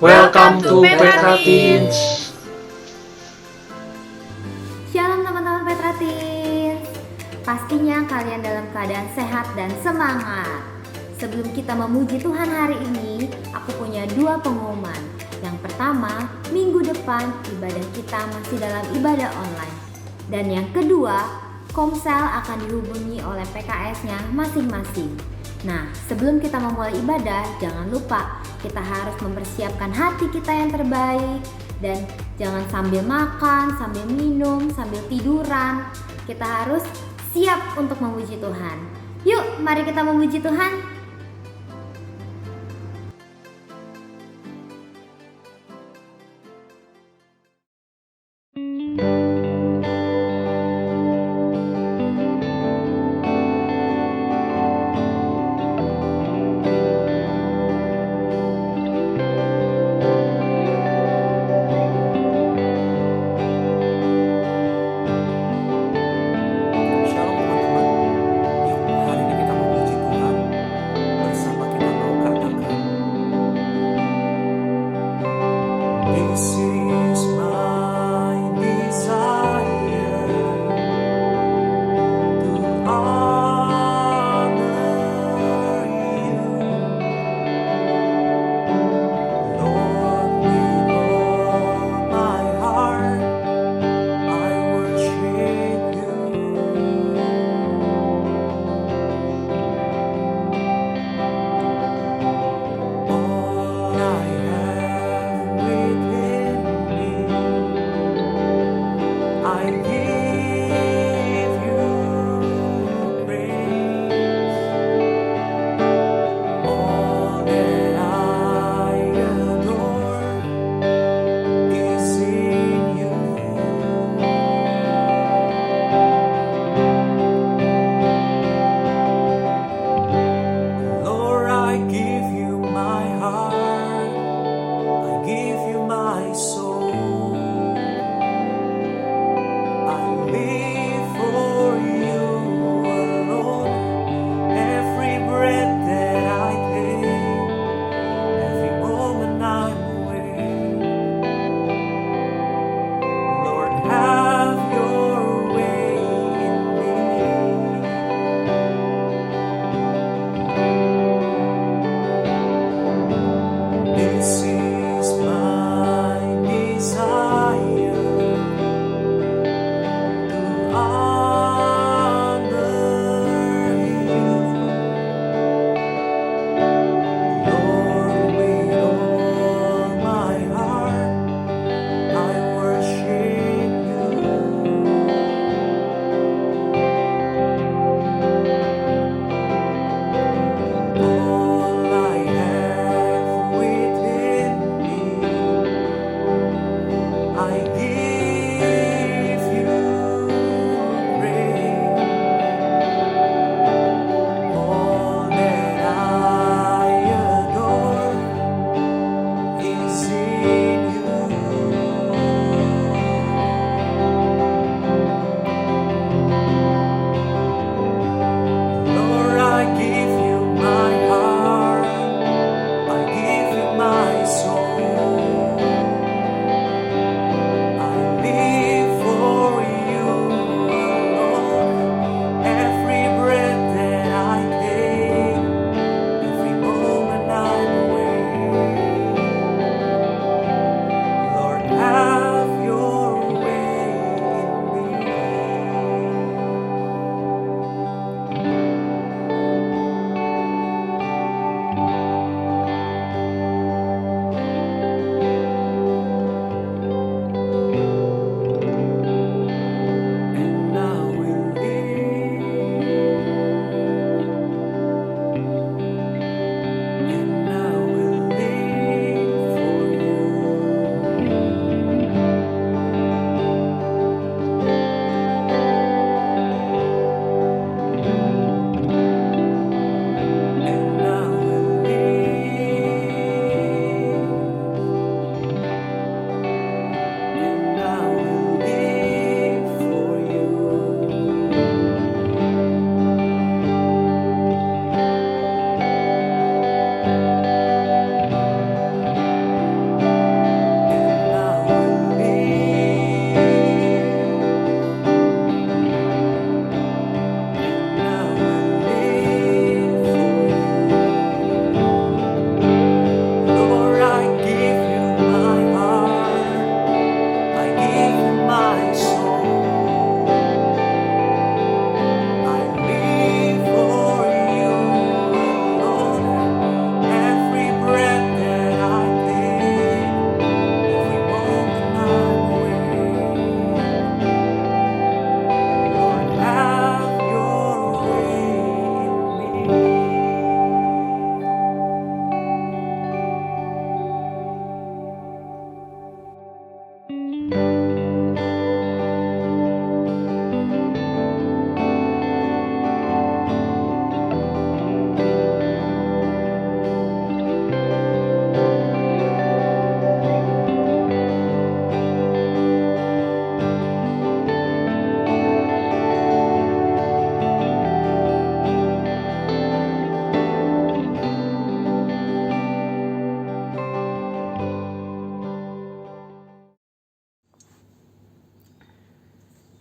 Welcome to Petra Teens. Shalom teman-teman Petra Teens. Pastinya kalian dalam keadaan sehat dan semangat. Sebelum kita memuji Tuhan hari ini, aku punya 2 pengumuman. Yang pertama, minggu depan ibadah kita masih dalam ibadah online. Dan yang kedua, Komsel akan dihubungi oleh PKS-nya masing-masing. Nah, sebelum kita memulai ibadah, jangan lupa kita harus mempersiapkan hati kita yang terbaik. Dan jangan sambil makan, sambil minum, sambil tiduran. Kita harus siap untuk memuji Tuhan. Yuk, mari kita memuji Tuhan. Shalom teman-teman. Yuk hari ini kita memuji Tuhan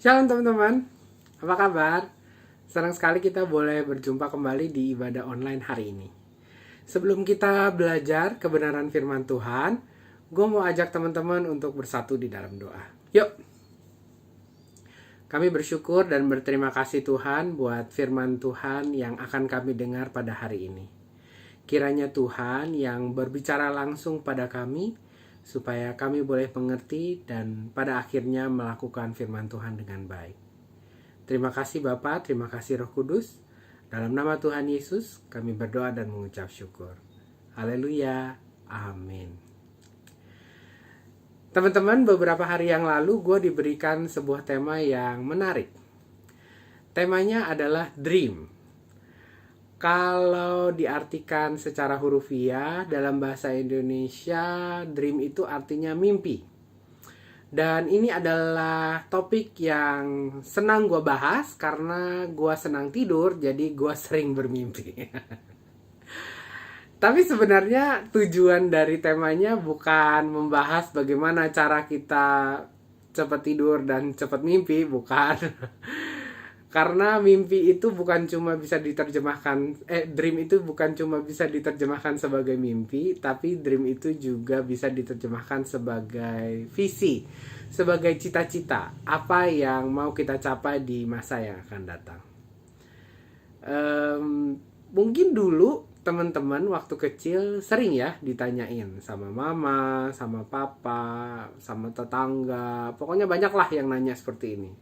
Shalom teman-teman, apa kabar? Senang sekali kita boleh berjumpa kembali di ibadah online hari ini. Sebelum kita belajar kebenaran firman Tuhan, gue mau ajak teman-teman untuk bersatu di dalam doa. Yuk! Kami bersyukur dan berterima kasih Tuhan buat firman Tuhan yang akan kami dengar pada hari ini. Kiranya Tuhan yang berbicara langsung pada kami, supaya kami boleh mengerti dan pada akhirnya melakukan firman Tuhan dengan baik. Terima kasih Bapa, terima kasih Roh Kudus. Dalam nama Tuhan Yesus, kami berdoa dan mengucap syukur. Haleluya, amin. Teman-teman, beberapa hari yang lalu gue diberikan sebuah tema yang menarik. Temanya adalah dream. Kalau diartikan secara hurufiah dalam bahasa Indonesia, dream itu artinya mimpi. Dan ini adalah topik yang senang gue bahas karena gue senang tidur, jadi gue sering bermimpi. Tapi sebenarnya tujuan dari temanya bukan membahas bagaimana cara kita cepat tidur dan cepat mimpi, bukan. Karena mimpi itu bukan cuma bisa diterjemahkan, dream itu bukan cuma bisa diterjemahkan sebagai mimpi, tapi dream itu juga bisa diterjemahkan sebagai visi, sebagai cita-cita, apa yang mau kita capai di masa yang akan datang. Mungkin dulu teman-teman waktu kecil sering ya ditanyain sama mama, sama papa, sama tetangga, pokoknya banyak lah yang nanya seperti ini.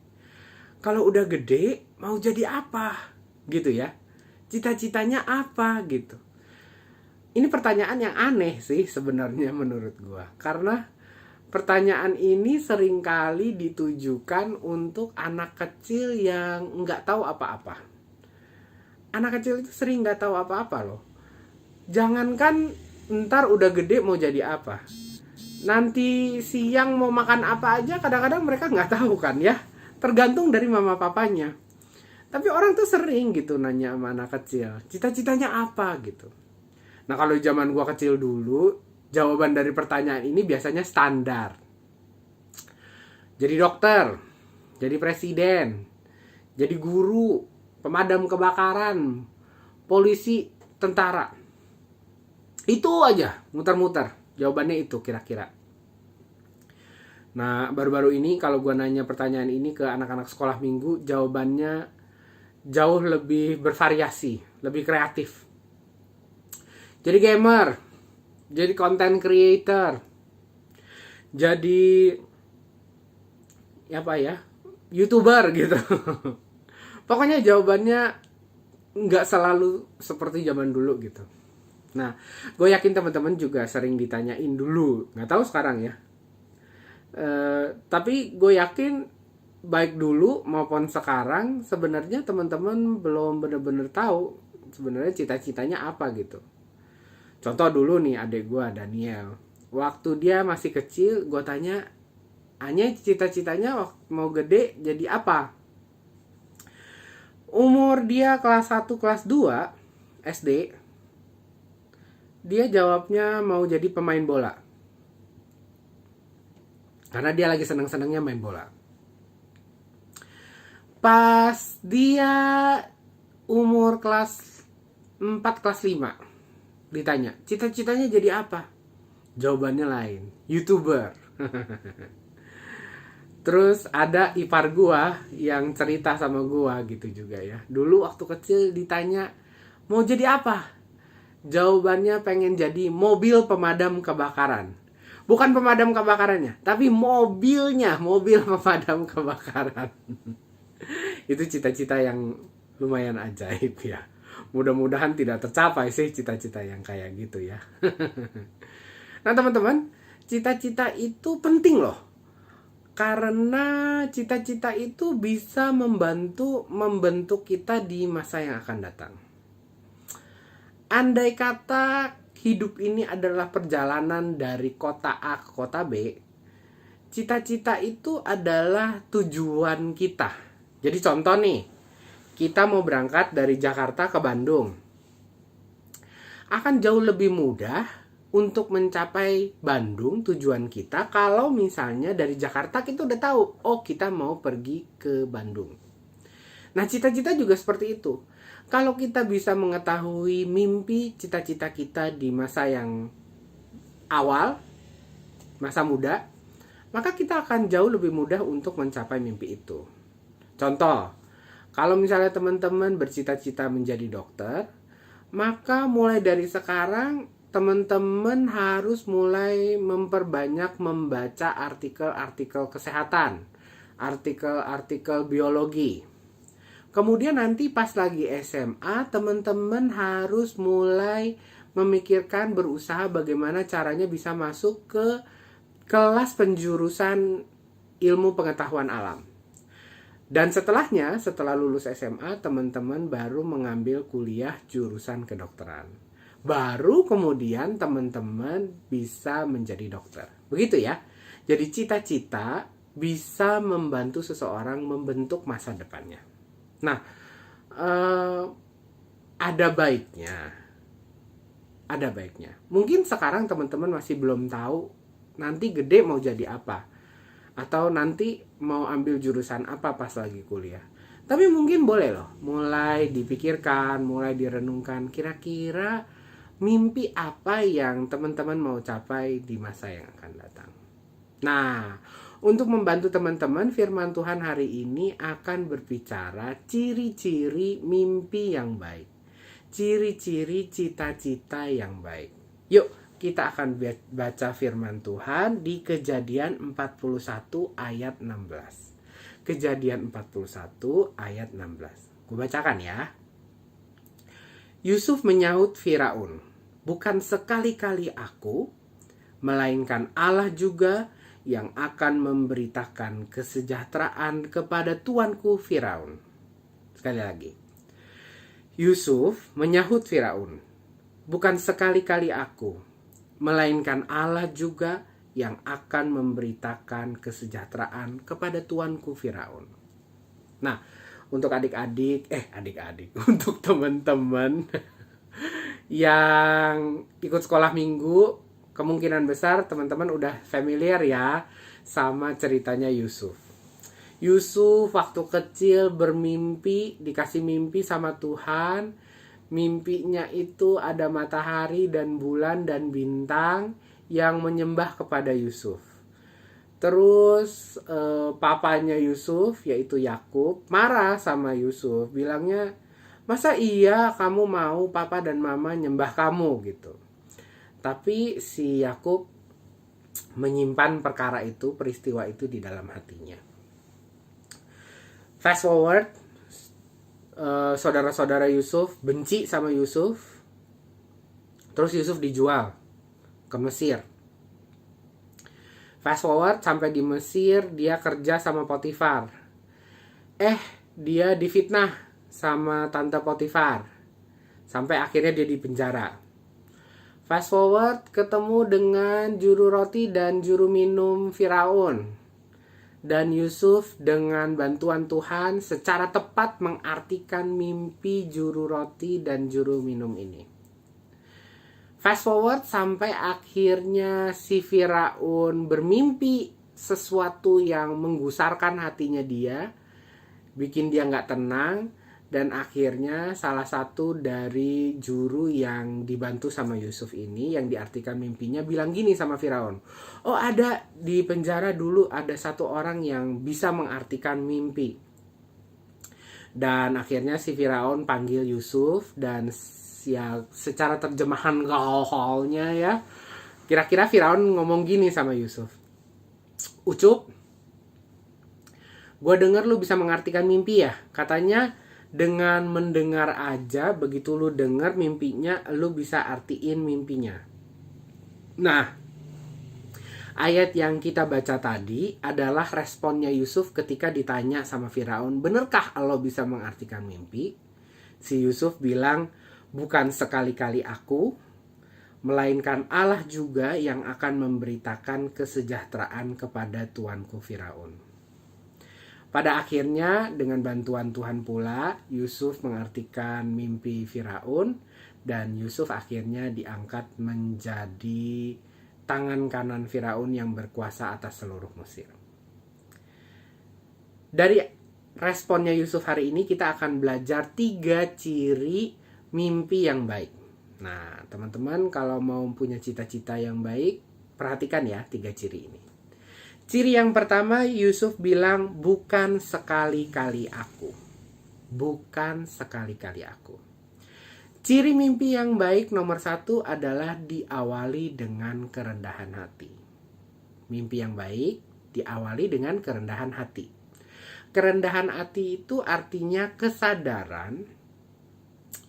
Kalau udah gede, mau jadi apa? Gitu ya. Cita-citanya apa? Gitu. Ini pertanyaan yang aneh sih sebenarnya menurut gua. Karena pertanyaan ini seringkali ditujukan untuk anak kecil yang nggak tahu apa-apa. Anak kecil itu sering nggak tahu apa-apa loh. Jangankan ntar udah gede mau jadi apa. Nanti siang mau makan apa aja kadang-kadang mereka nggak tahu kan ya. Tergantung dari mama papanya. Tapi orang tuh sering gitu nanya sama anak kecil, cita-citanya apa gitu. Nah kalau zaman gua kecil dulu, jawaban dari pertanyaan ini biasanya standar. Jadi dokter, jadi presiden, jadi guru, pemadam kebakaran, polisi, tentara. Itu aja, muter-muter. Jawabannya itu kira-kira. Nah, baru-baru ini kalau gue nanya pertanyaan ini ke anak-anak sekolah minggu, jawabannya jauh lebih bervariasi, lebih kreatif. Jadi gamer, jadi content creator, jadi apa ya, YouTuber gitu. Pokoknya jawabannya nggak selalu seperti zaman dulu gitu. Nah, gue yakin teman-teman juga sering ditanyain dulu, nggak tahu sekarang ya. Tapi gue yakin baik dulu maupun sekarang sebenarnya teman-teman belum benar-benar tahu sebenarnya cita-citanya apa gitu. Contoh dulu nih adik gue Daniel, waktu dia masih kecil gue tanya, Anya cita-citanya mau gede jadi apa? Umur dia kelas 1 kelas 2 SD, dia jawabnya mau jadi pemain bola. Karena dia lagi senang-senangnya main bola. Pas dia umur kelas 4, kelas 5. Ditanya, cita-citanya jadi apa? Jawabannya lain, YouTuber. Terus ada ipar gua yang cerita sama gua gitu juga ya. Dulu waktu kecil ditanya, mau jadi apa? Jawabannya pengen jadi mobil pemadam kebakaran. Bukan pemadam kebakarannya, tapi mobilnya, mobil pemadam kebakaran. Itu cita-cita yang lumayan ajaib ya. Mudah-mudahan tidak tercapai sih cita-cita yang kayak gitu ya. Nah teman-teman, cita-cita itu penting loh. Karena cita-cita itu bisa membentuk kita di masa yang akan datang. Andai kata hidup ini adalah perjalanan dari kota A ke kota B, cita-cita itu adalah tujuan kita. Jadi contoh nih, kita mau berangkat dari Jakarta ke Bandung. Akan jauh lebih mudah untuk mencapai Bandung tujuan kita, kalau misalnya dari Jakarta kita udah tahu, oh kita mau pergi ke Bandung. Nah, cita-cita juga seperti itu. Kalau kita bisa mengetahui mimpi cita-cita kita di masa yang awal, masa muda, maka kita akan jauh lebih mudah untuk mencapai mimpi itu. Contoh, kalau misalnya teman-teman bercita-cita menjadi dokter, maka mulai dari sekarang teman-teman harus mulai memperbanyak membaca artikel-artikel kesehatan, artikel-artikel biologi. Kemudian nanti pas lagi SMA, teman-teman harus mulai memikirkan, berusaha bagaimana caranya bisa masuk ke kelas penjurusan ilmu pengetahuan alam. Dan setelahnya, setelah lulus SMA, teman-teman baru mengambil kuliah jurusan kedokteran. Baru kemudian teman-teman bisa menjadi dokter. Begitu ya. Jadi cita-cita bisa membantu seseorang membentuk masa depannya. Nah, ada baiknya. Ada baiknya. Mungkin sekarang teman-teman masih belum tahu nanti gede mau jadi apa. Atau nanti mau ambil jurusan apa pas lagi kuliah. Tapi mungkin boleh loh, mulai dipikirkan, mulai direnungkan, kira-kira mimpi apa yang teman-teman mau capai di masa yang akan datang. Nah, untuk membantu teman-teman, firman Tuhan hari ini akan berbicara ciri-ciri mimpi yang baik. Ciri-ciri cita-cita yang baik. Yuk, kita akan baca firman Tuhan di Kejadian 41 ayat 16. Kejadian 41 ayat 16. Gue bacakan ya. Yusuf menyahut Firaun, "Bukan sekali-kali aku, melainkan Allah juga yang akan memberitakan kesejahteraan kepada tuanku Firaun." Sekali lagi. Yusuf menyahut Firaun, "Bukan sekali-kali aku, melainkan Allah juga yang akan memberitakan kesejahteraan kepada tuanku Firaun." Nah, untuk adik-adik, untuk teman-teman yang ikut sekolah minggu, kemungkinan besar teman-teman udah familiar ya sama ceritanya Yusuf. Yusuf waktu kecil bermimpi, dikasih mimpi sama Tuhan. Mimpinya itu ada matahari dan bulan dan bintang yang menyembah kepada Yusuf. Terus papanya Yusuf, yaitu Yakub, marah sama Yusuf, bilangnya, "Masa iya kamu mau papa dan mama nyembah kamu?" gitu. Tapi si Yakub menyimpan perkara itu, peristiwa itu di dalam hatinya. Fast forward, saudara-saudara Yusuf benci sama Yusuf. Terus Yusuf dijual ke Mesir. Fast forward sampai di Mesir, dia kerja sama Potifar. Dia difitnah sama tante Potifar. Sampai akhirnya dia di penjara. Fast forward ketemu dengan juru roti dan juru minum Firaun. Dan Yusuf dengan bantuan Tuhan secara tepat mengartikan mimpi juru roti dan juru minum ini. Fast forward sampai akhirnya si Firaun bermimpi sesuatu yang menggusarkan hatinya dia, bikin dia gak tenang, dan akhirnya salah satu dari juru yang dibantu sama Yusuf ini, yang diartikan mimpinya, bilang gini sama Firaun, "Oh, ada di penjara dulu ada satu orang yang bisa mengartikan mimpi." Dan akhirnya si Firaun panggil Yusuf, dan ya secara terjemahan gaulnya ya, kira-kira Firaun ngomong gini sama Yusuf, "Ucup, gue denger lu bisa mengartikan mimpi ya. Katanya dengan mendengar aja, begitu lu denger mimpinya, lu bisa artiin mimpinya." Nah, ayat yang kita baca tadi adalah responnya Yusuf ketika ditanya sama Firaun, "Benerkah lo bisa mengartikan mimpi?" Si Yusuf bilang, "Bukan sekali-kali aku, melainkan Allah juga yang akan memberitakan kesejahteraan kepada tuanku Firaun." Pada akhirnya dengan bantuan Tuhan pula, Yusuf mengartikan mimpi Firaun, dan Yusuf akhirnya diangkat menjadi tangan kanan Firaun yang berkuasa atas seluruh Mesir. Dari responnya Yusuf hari ini kita akan belajar 3 ciri mimpi yang baik. Nah, teman-teman kalau mau punya cita-cita yang baik, perhatikan ya 3 ciri ini. Ciri yang pertama, Yusuf bilang, bukan sekali-kali aku. Bukan sekali-kali aku. Ciri mimpi yang baik nomor 1 adalah diawali dengan kerendahan hati. Mimpi yang baik diawali dengan kerendahan hati. Kerendahan hati itu artinya kesadaran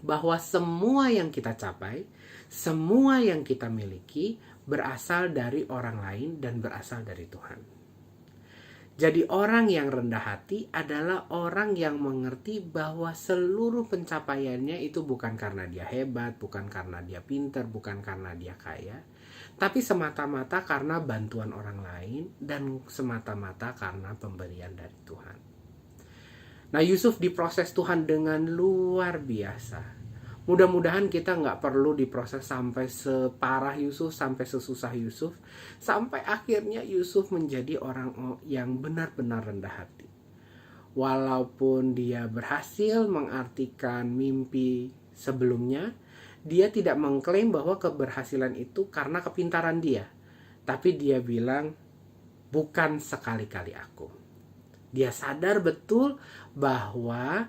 bahwa semua yang kita capai, semua yang kita miliki berasal dari orang lain dan berasal dari Tuhan. Jadi orang yang rendah hati adalah orang yang mengerti bahwa seluruh pencapaiannya itu bukan karena dia hebat, bukan karena dia pintar, bukan karena dia kaya, tapi semata-mata karena bantuan orang lain dan semata-mata karena pemberian dari Tuhan. Nah, Yusuf diproses Tuhan dengan luar biasa. Mudah-mudahan kita nggak perlu diproses sampai separah Yusuf, sampai sesusah Yusuf, sampai akhirnya Yusuf menjadi orang yang benar-benar rendah hati. Walaupun dia berhasil mengartikan mimpi sebelumnya, dia tidak mengklaim bahwa keberhasilan itu karena kepintaran dia. Tapi dia bilang, bukan sekali-kali aku. Dia sadar betul bahwa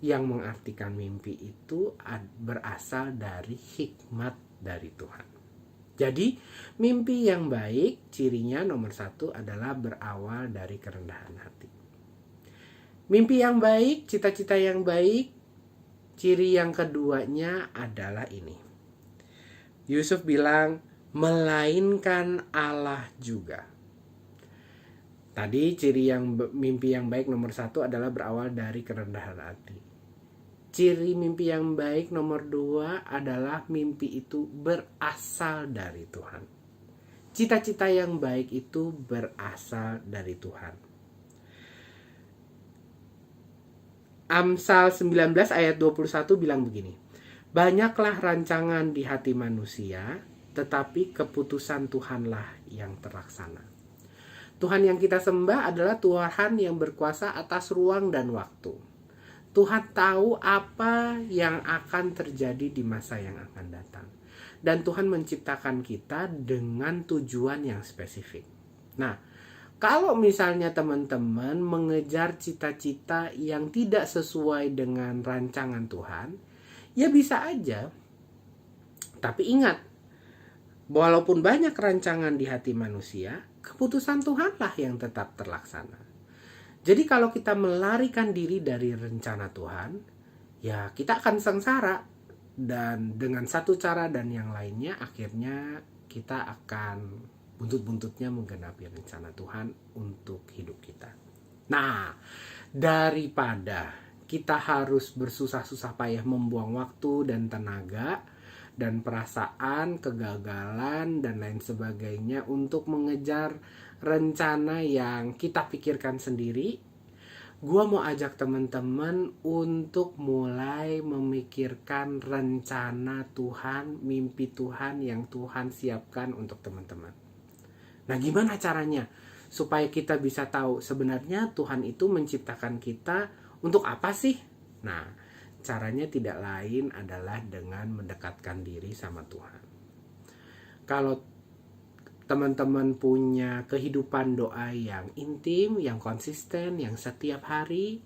yang mengartikan mimpi itu berasal dari hikmat dari Tuhan. Jadi mimpi yang baik cirinya nomor 1 adalah berawal dari kerendahan hati. Mimpi yang baik, cita-cita yang baik, ciri yang keduanya adalah ini. Yusuf bilang, melainkan Allah juga. Tadi ciri mimpi yang baik nomor 1 adalah berawal dari kerendahan hati. Ciri mimpi yang baik nomor 2 adalah mimpi itu berasal dari Tuhan. Cita-cita yang baik itu berasal dari Tuhan. Amsal 19 ayat 21 bilang begini, banyaklah rancangan di hati manusia, tetapi keputusan Tuhanlah yang terlaksana. Tuhan yang kita sembah adalah Tuhan yang berkuasa atas ruang dan waktu. Tuhan tahu apa yang akan terjadi di masa yang akan datang. Dan Tuhan menciptakan kita dengan tujuan yang spesifik. Nah, kalau misalnya teman-teman mengejar cita-cita yang tidak sesuai dengan rancangan Tuhan, ya bisa aja. Tapi ingat, walaupun banyak rancangan di hati manusia, keputusan Tuhanlah yang tetap terlaksana. Jadi kalau kita melarikan diri dari rencana Tuhan, ya kita akan sengsara. Dan dengan satu cara dan yang lainnya, akhirnya kita akan buntut-buntutnya menggenapi rencana Tuhan untuk hidup kita. Nah, daripada kita harus bersusah-susah payah membuang waktu dan tenaga, dan perasaan, kegagalan, dan lain sebagainya untuk mengejar rencana yang kita pikirkan sendiri, gue mau ajak teman-teman untuk mulai memikirkan rencana Tuhan, mimpi Tuhan yang Tuhan siapkan untuk teman-teman. Nah, gimana caranya supaya kita bisa tahu sebenarnya Tuhan itu menciptakan kita untuk apa sih? Nah, caranya tidak lain adalah dengan mendekatkan diri sama Tuhan. Kalau teman-teman punya kehidupan doa yang intim, yang konsisten, yang setiap hari,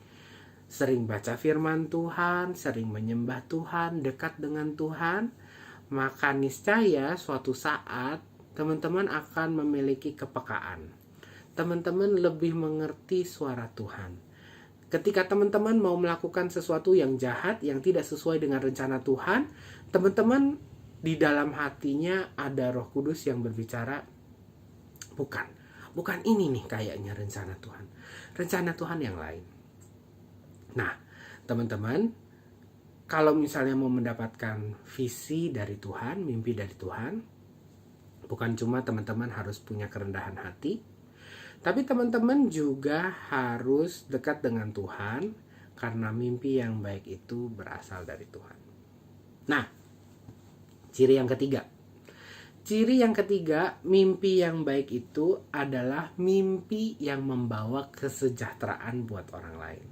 sering baca firman Tuhan, sering menyembah Tuhan, dekat dengan Tuhan, maka niscaya suatu saat teman-teman akan memiliki kepekaan. Teman-teman lebih mengerti suara Tuhan. Ketika teman-teman mau melakukan sesuatu yang jahat, yang tidak sesuai dengan rencana Tuhan, teman-teman di dalam hatinya ada Roh Kudus yang berbicara, bukan ini nih kayaknya rencana Tuhan. Rencana Tuhan yang lain. Nah, teman-teman, kalau misalnya mau mendapatkan visi dari Tuhan, mimpi dari Tuhan, bukan cuma teman-teman harus punya kerendahan hati, tapi teman-teman juga harus dekat dengan Tuhan, karena mimpi yang baik itu berasal dari Tuhan. Nah, Ciri yang ketiga. Ciri yang ketiga, mimpi yang baik itu adalah mimpi yang membawa kesejahteraan buat orang lain.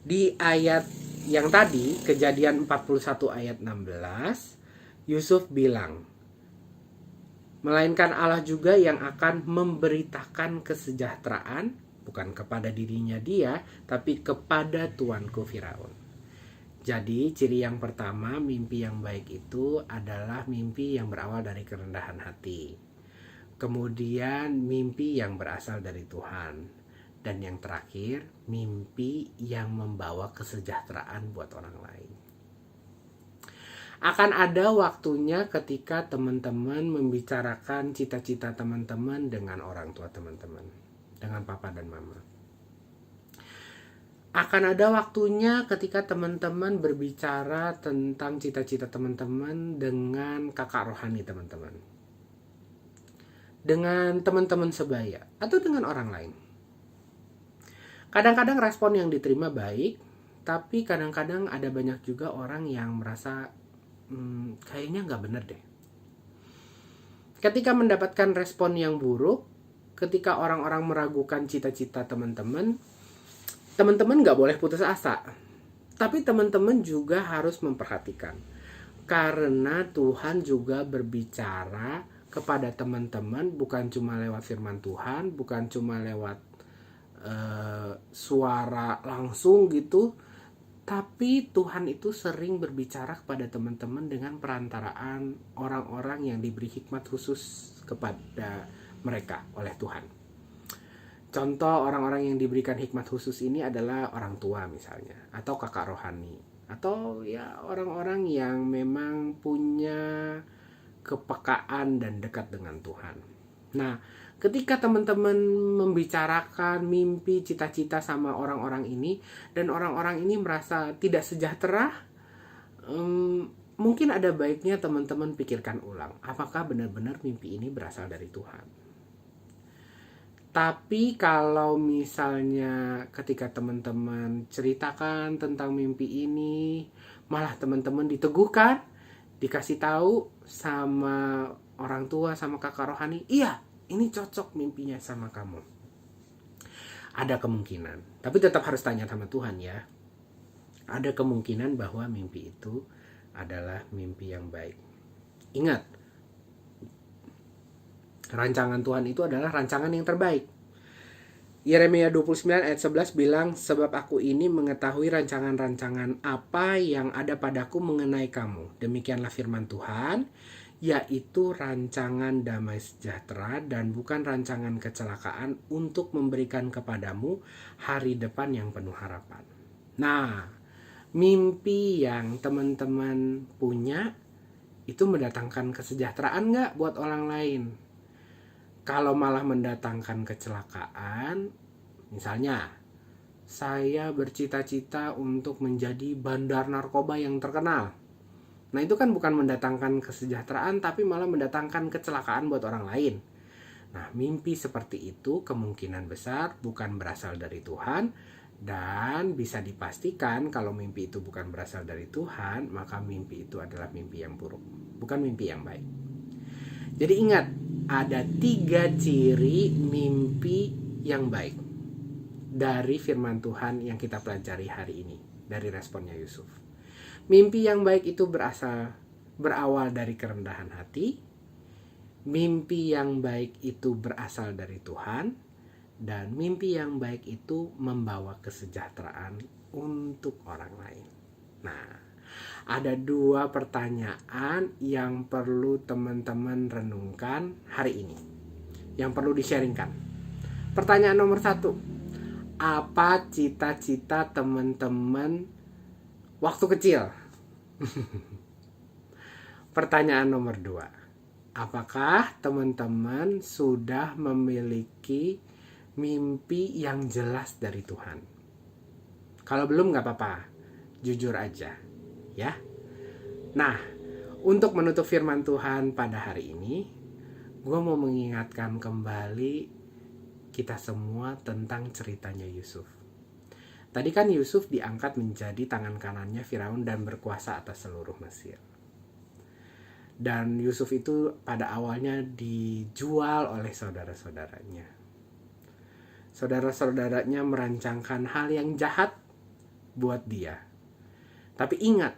Di ayat yang tadi, Kejadian 41 ayat 16, Yusuf bilang, melainkan Allah juga yang akan memberitakan kesejahteraan, bukan kepada dirinya dia, tapi kepada tuanku Firaun. Jadi ciri yang pertama, mimpi yang baik itu adalah mimpi yang berawal dari kerendahan hati. Kemudian mimpi yang berasal dari Tuhan. Dan yang terakhir, mimpi yang membawa kesejahteraan buat orang lain. Akan ada waktunya ketika teman-teman membicarakan cita-cita teman-teman dengan orang tua teman-teman, dengan papa dan mama. Akan ada waktunya ketika teman-teman berbicara tentang cita-cita teman-teman dengan kakak rohani teman-teman, dengan teman-teman sebaya, atau dengan orang lain. Kadang-kadang respon yang diterima baik, tapi kadang-kadang ada banyak juga orang yang merasa kayaknya nggak bener deh. Ketika mendapatkan respon yang buruk, ketika orang-orang meragukan cita-cita teman-teman nggak boleh putus asa. Tapi teman-teman juga harus memperhatikan. Karena Tuhan juga berbicara kepada teman-teman bukan cuma lewat firman Tuhan, bukan cuma lewat suara langsung gitu, tapi Tuhan itu sering berbicara kepada teman-teman dengan perantaraan orang-orang yang diberi hikmat khusus kepada mereka oleh Tuhan. Contoh orang-orang yang diberikan hikmat khusus ini adalah orang tua misalnya, atau kakak rohani, atau ya orang-orang yang memang punya kepekaan dan dekat dengan Tuhan. Nah, ketika teman-teman membicarakan mimpi, cita-cita sama orang-orang ini, dan orang-orang ini merasa tidak sejahtera, mungkin ada baiknya teman-teman pikirkan ulang, apakah benar-benar mimpi ini berasal dari Tuhan. Tapi kalau misalnya ketika teman-teman ceritakan tentang mimpi ini, malah teman-teman diteguhkan, dikasih tahu sama orang tua, sama kakak rohani, iya, ini cocok mimpinya sama kamu. Ada kemungkinan, tapi tetap harus tanya sama Tuhan ya. Ada kemungkinan bahwa mimpi itu adalah mimpi yang baik. Ingat, rancangan Tuhan itu adalah rancangan yang terbaik. Yeremia 29 ayat 11 bilang, sebab aku ini mengetahui rancangan-rancangan apa yang ada padaku mengenai kamu. Demikianlah firman Tuhan, yaitu rancangan damai sejahtera dan bukan rancangan kecelakaan untuk memberikan kepadamu hari depan yang penuh harapan. Nah, mimpi yang teman-teman punya itu mendatangkan kesejahteraan nggak buat orang lain? Kalau malah mendatangkan kecelakaan, misalnya saya bercita-cita untuk menjadi bandar narkoba yang terkenal. Nah, itu kan bukan mendatangkan kesejahteraan, tapi malah mendatangkan kecelakaan buat orang lain. Nah, mimpi seperti itu kemungkinan besar bukan berasal dari Tuhan, dan bisa dipastikan kalau mimpi itu bukan berasal dari Tuhan, maka mimpi itu adalah mimpi yang buruk, bukan mimpi yang baik. Jadi ingat, ada 3 ciri mimpi yang baik dari firman Tuhan yang kita pelajari hari ini, dari responnya Yusuf. Mimpi yang baik itu berawal dari kerendahan hati. Mimpi yang baik itu berasal dari Tuhan. Dan mimpi yang baik itu membawa kesejahteraan untuk orang lain. Nah, ada 2 pertanyaan yang perlu teman-teman renungkan hari ini, yang perlu di-sharingkan. Pertanyaan nomor 1, apa cita-cita teman-teman waktu kecil? Pertanyaan nomor 2, apakah teman-teman sudah memiliki mimpi yang jelas dari Tuhan? Kalau belum gak apa-apa, jujur aja ya. Nah, untuk menutup firman Tuhan pada hari ini, gue mau mengingatkan kembali kita semua tentang ceritanya Yusuf. Tadi kan Yusuf diangkat menjadi tangan kanannya Firaun dan berkuasa atas seluruh Mesir. Dan Yusuf itu pada awalnya dijual oleh saudara-saudaranya. Saudara-saudaranya merancangkan hal yang jahat buat dia. Tapi ingat,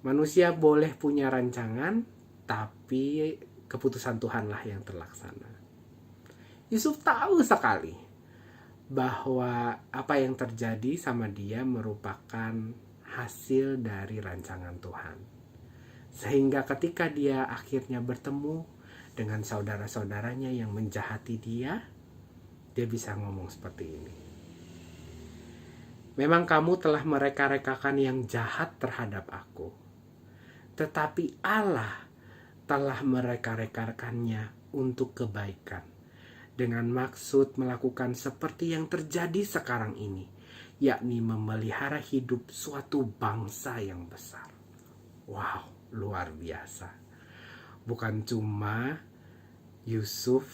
manusia boleh punya rancangan, tapi keputusan Tuhanlah yang terlaksana. Yusuf tahu sekali bahwa apa yang terjadi sama dia merupakan hasil dari rancangan Tuhan. Sehingga ketika dia akhirnya bertemu dengan saudara-saudaranya yang menjahati dia bisa ngomong seperti ini. Memang kamu telah mereka-rekakan yang jahat terhadap aku, tetapi Allah telah mereka-rekakannya untuk kebaikan, dengan maksud melakukan seperti yang terjadi sekarang ini, yakni memelihara hidup suatu bangsa yang besar. Wow, luar biasa. Bukan cuma Yusuf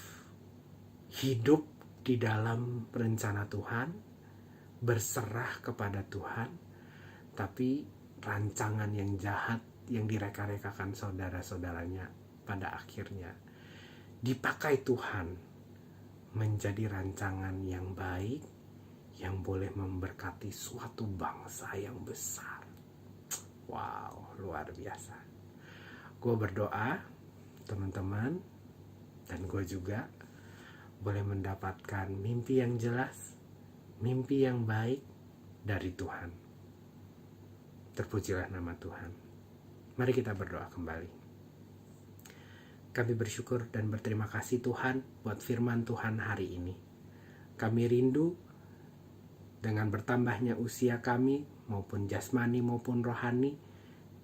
hidup di dalam rencana Tuhan, berserah kepada Tuhan, tapi rancangan yang jahat yang direka-rekakan saudara-saudaranya pada akhirnya dipakai Tuhan menjadi rancangan yang baik yang boleh memberkati suatu bangsa yang besar. Wow, luar biasa. Gue berdoa teman-teman dan gue juga boleh mendapatkan mimpi yang jelas, mimpi yang baik dari Tuhan. Terpujilah nama Tuhan. Mari kita berdoa kembali. Kami bersyukur dan berterima kasih Tuhan buat firman Tuhan hari ini. Kami rindu dengan bertambahnya usia kami maupun jasmani maupun rohani,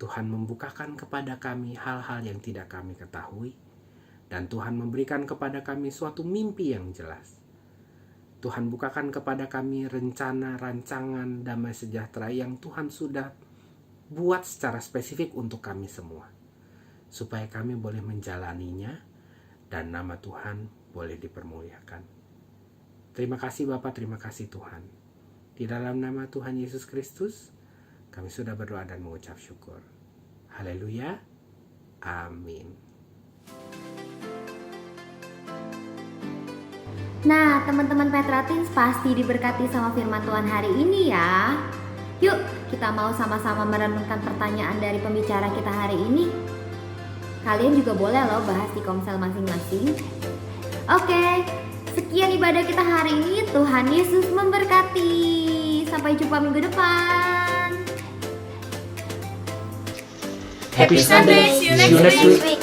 Tuhan membukakan kepada kami hal-hal yang tidak kami ketahui, dan Tuhan memberikan kepada kami suatu mimpi yang jelas. Tuhan bukakan kepada kami rencana, rancangan damai sejahtera yang Tuhan sudah buat secara spesifik untuk kami semua, supaya kami boleh menjalaninya dan nama Tuhan boleh dipermuliakan. Terima kasih Bapa, terima kasih Tuhan. Di dalam nama Tuhan Yesus Kristus, kami sudah berdoa dan mengucap syukur. Haleluya. Amin. Nah, teman-teman Petra Teens pasti diberkati sama firman Tuhan hari ini ya. Yuk, kita mau sama-sama merenungkan pertanyaan dari pembicara kita hari ini. Kalian juga boleh loh bahas di komsel masing-masing. Oke, sekian ibadah kita hari ini. Tuhan Yesus memberkati. Sampai jumpa minggu depan. Happy Sunday. See you next week.